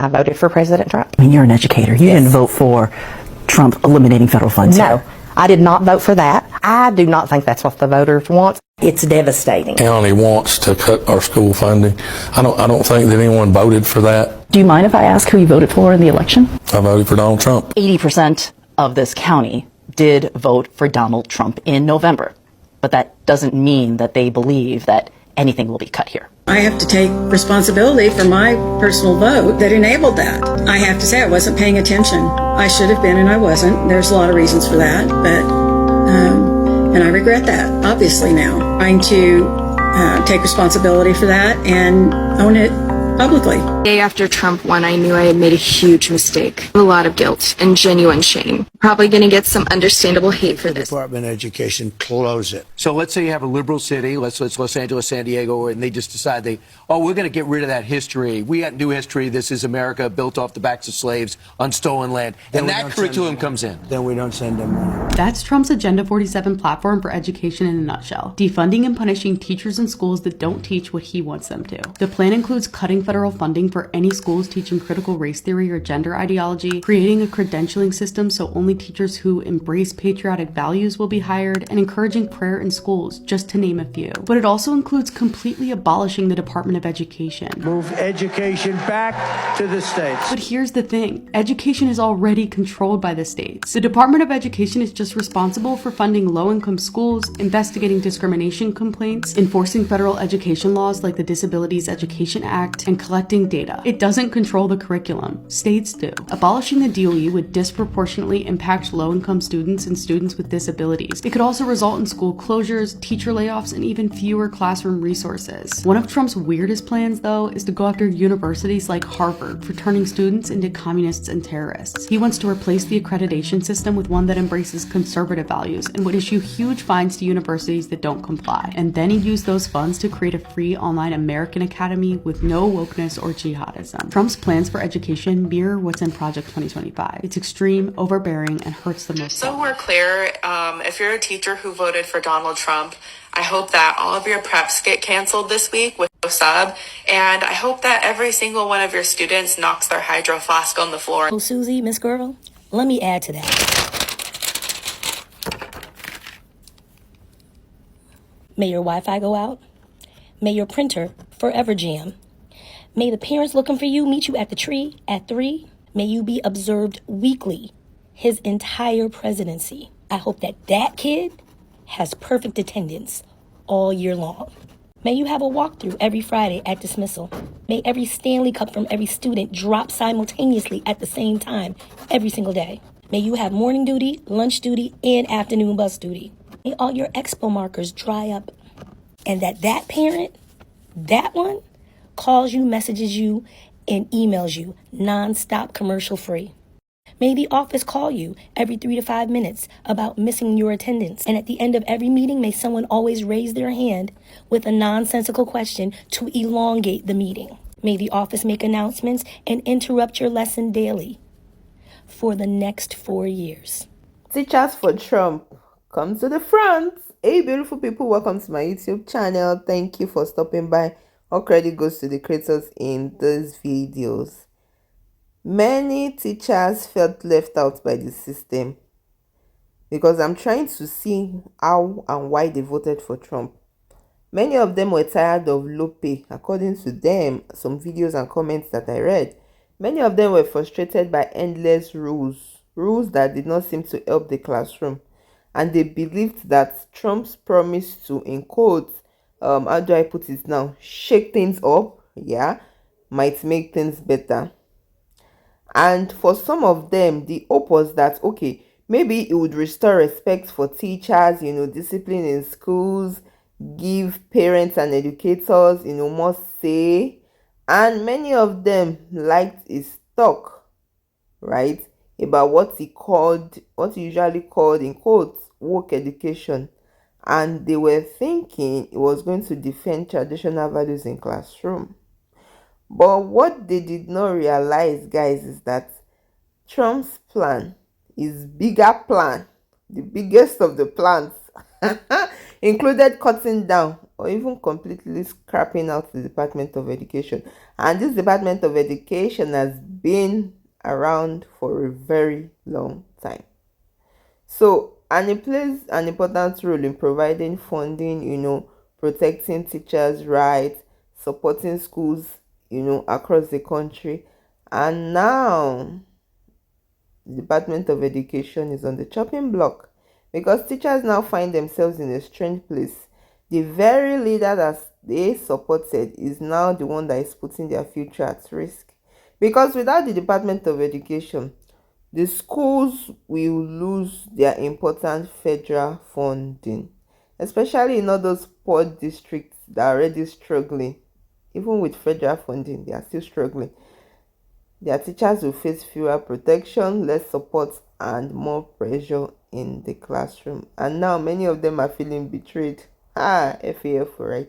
I voted for President Trump. I mean, you're an educator. You didn't vote for Trump eliminating federal funds. No, I did not vote for that. I do not think that's what the voters want. It's devastating. County wants to cut our school funding. I don't think that anyone voted for that. Do you mind if I ask who you voted for in the election? I voted for Donald Trump. 80% of this county did vote for Donald Trump in November. But that doesn't mean that they believe that anything will be cut here. I have to take responsibility for my personal vote that enabled that. I have to say I wasn't paying attention. I should have been and I wasn't. There's a lot of reasons for that, but and I regret that, obviously now. Trying to take responsibility for that and own it publicly. The day after Trump won, I knew I had made a huge mistake. A lot of guilt and genuine shame. Probably going to get some understandable hate for this. Department of Education, close it. So let's say you have a liberal city, let's Los Angeles, San Diego, and they just decide we're going to get rid of that history. We got new history. This is America built off the backs of slaves on stolen land. And that curriculum comes in. Then we don't send them money. That's Trump's Agenda 47 platform for education in a nutshell. Defunding and punishing teachers in schools that don't teach what he wants them to. The plan includes cutting federal funding for any schools teaching critical race theory or gender ideology, creating a credentialing system so only teachers who embrace patriotic values will be hired, and encouraging prayer in schools, just to name a few. But it also includes completely abolishing the Department of Education. Move education back to the states. But here's the thing, education is already controlled by the states. The Department of Education is just responsible for funding low-income schools, investigating discrimination complaints, enforcing federal education laws like the Disabilities Education Act, and collecting data. It doesn't control the curriculum. States do. Abolishing the DOE would disproportionately impact low-income students and students with disabilities. It could also result in school closures, teacher layoffs, and even fewer classroom resources. One of Trump's weirdest plans, though, is to go after universities like Harvard for turning students into communists and terrorists. He wants to replace the accreditation system with one that embraces conservative values and would issue huge fines to universities that don't comply. And then he'd use those funds to create a free online American academy with no wokeness or jihadism. Trump's plans for education mirror what's in Project 2025. It's extreme, overbearing, and hurts the most. So we're clear, if you're a teacher who voted for Donald Trump, I hope that all of your preps get canceled this week with no sub, and I hope that every single one of your students knocks their hydro flask on the floor. Oh, Susie, Miss Girl, let me add to that. May your Wi-Fi go out. May your printer forever jam. May the parents looking for you meet you at the tree at 3. May you be observed weekly his entire presidency. I hope that kid has perfect attendance all year long. May you have a walkthrough every Friday at dismissal. May every Stanley Cup from every student drop simultaneously at the same time every single day. May you have morning duty, lunch duty, and afternoon bus duty. May all your expo markers dry up. And that parent, that one, calls you, messages you, and emails you non-stop commercial free. May the office call you every 3 to 5 minutes about missing your attendance. And at the end of every meeting, may someone always raise their hand with a nonsensical question to elongate the meeting. May the office make announcements and interrupt your lesson daily for the next 4 years. Teachers for Trump, come to the front. Hey beautiful people, welcome to my YouTube channel. Thank you for stopping by. All credit goes to the creators in these videos. Many teachers felt left out by the system because I'm trying to see how and why they voted for Trump. Many of them were tired of low pay, according to them, some videos and comments that I read. Many of them were frustrated by endless rules that did not seem to help the classroom. And they believed that Trump's promise to, in quotes, how do I put it now, shake things up, might make things better. And for some of them, the hope was that, okay, maybe it would restore respect for teachers, discipline in schools, give parents and educators, more say. And many of them liked his talk, right, about what he usually called, in quotes, woke education. And they were thinking it was going to defend traditional values in classroom. But what they did not realize, guys, is that Trump's plan, his bigger plan, the biggest of the plans, included cutting down or even completely scrapping out the Department of Education. And this Department of Education has been around for a very long time. So, and it plays an important role in providing funding, protecting teachers' rights, supporting schools, across the country. And now, the Department of Education is on the chopping block because teachers now find themselves in a strange place. The very leader that they supported is now the one that is putting their future at risk. Because without the Department of Education, the schools will lose their important federal funding, especially in all those poor districts that are already struggling. Even with federal funding, they are still struggling. Their teachers will face fewer protection, less support, and more pressure in the classroom. And now many of them are feeling betrayed. FAF, right?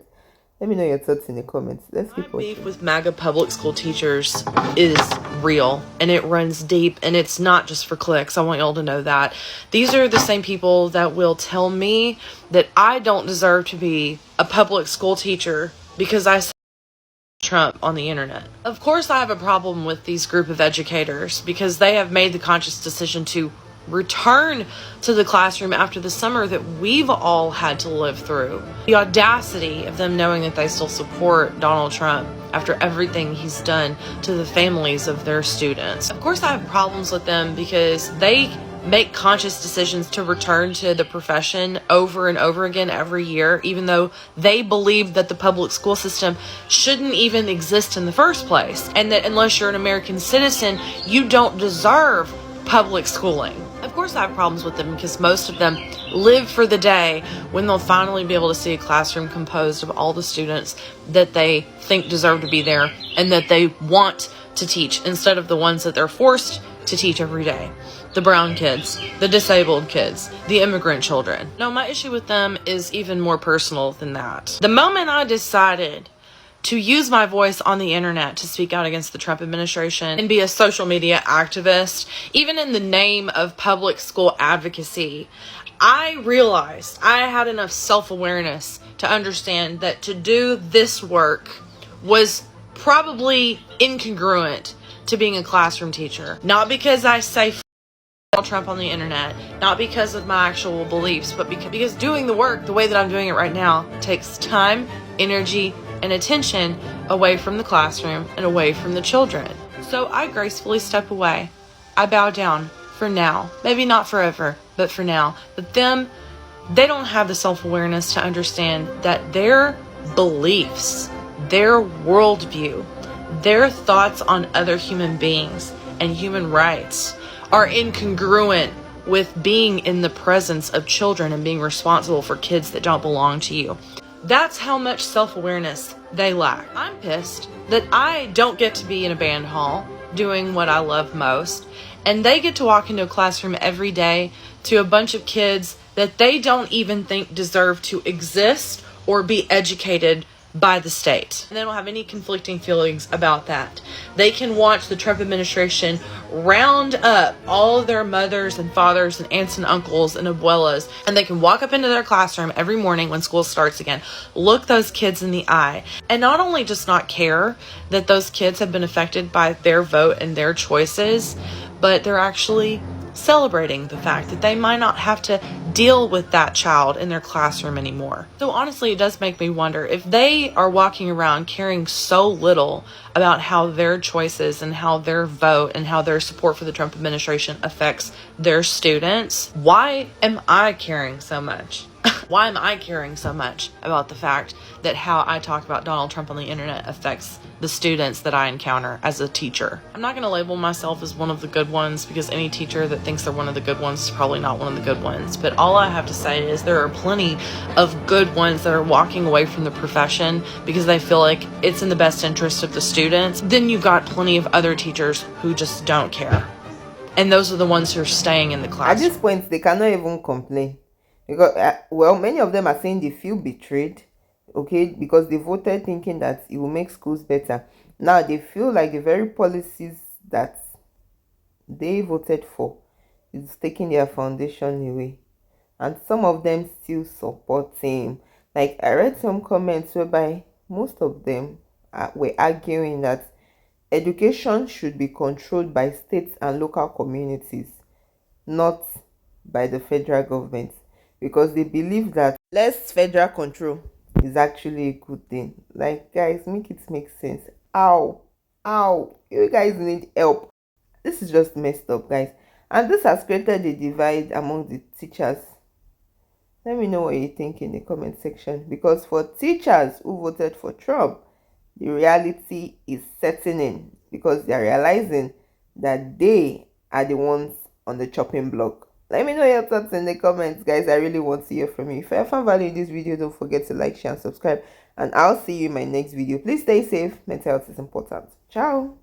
Let me know your thoughts in the comments. Let's keep watching. Beef with MAGA public school teachers is real and it runs deep, and it's not just for clicks. I want y'all to know that. These are the same people that will tell me that I don't deserve to be a public school teacher because I saw Trump on the internet. Of course, I have a problem with these group of educators because they have made the conscious decision to return to the classroom after the summer that we've all had to live through. The audacity of them knowing that they still support Donald Trump after everything he's done to the families of their students. Of course, I have problems with them because they make conscious decisions to return to the profession over and over again every year, even though they believe that the public school system shouldn't even exist in the first place, and that unless you're an American citizen, you don't deserve public schooling. Of course, I have problems with them because most of them live for the day when they'll finally be able to see a classroom composed of all the students that they think deserve to be there and that they want to teach, instead of the ones that they're forced to teach every day. The brown kids, the disabled kids, the immigrant children. No, my issue with them is even more personal than that. The moment I decided to use my voice on the internet to speak out against the Trump administration and be a social media activist, even in the name of public school advocacy, I realized I had enough self-awareness to understand that to do this work was probably incongruent to being a classroom teacher. Not because I say Trump on the internet, not because of my actual beliefs, but because doing the work the way that I'm doing it right now takes time, energy, and attention away from the classroom and away from the children. So I gracefully step away. I bow down for now. Maybe not forever, but for now. But them, they don't have the self-awareness to understand that their beliefs, their worldview, their thoughts on other human beings and human rights are incongruent with being in the presence of children and being responsible for kids that don't belong to you. That's how much self-awareness they lack. I'm pissed that I don't get to be in a band hall doing what I love most, and they get to walk into a classroom every day to a bunch of kids that they don't even think deserve to exist or be educated by the state. And they don't have any conflicting feelings about that. They can watch the Trump administration round up all of their mothers and fathers and aunts and uncles and abuelas, and they can walk up into their classroom every morning when school starts again, look those kids in the eye, and not only just not care that those kids have been affected by their vote and their choices, but they're actually celebrating the fact that they might not have to deal with that child in their classroom anymore. So honestly, it does make me wonder if they are walking around caring so little about how their choices and how their vote and how their support for the Trump administration affects their students. Why am I caring so much? Why am I caring so much about the fact that how I talk about Donald Trump on the internet affects the students that I encounter as a teacher? I'm not going to label myself as one of the good ones, because any teacher that thinks they're one of the good ones is probably not one of the good ones. But all I have to say is there are plenty of good ones that are walking away from the profession because they feel like it's in the best interest of the students. Then you've got plenty of other teachers who just don't care. And those are the ones who are staying in the classroom. At this point, they cannot even complain. Because, many of them are saying they feel betrayed, okay, because they voted thinking that it will make schools better. Now they feel like the very policies that they voted for is taking their foundation away. And some of them still support him. Like, I read some comments whereby most of them were arguing that education should be controlled by states and local communities, not by the federal government, because they believe that less federal control is actually a good thing. Like, guys, make it make sense. Ow, you guys need help. This is just messed up, guys, and this has created a divide among the teachers. Let me know what you think in the comment section, because for teachers who voted for Trump, the reality is setting in, because they are realizing that they are the ones on the chopping block. Let me know your thoughts in the comments, guys. I really want to hear from you. If you found value in this video, don't forget to like, share, and subscribe, and I'll see you in my next video. Please stay safe. Mental health is important. Ciao.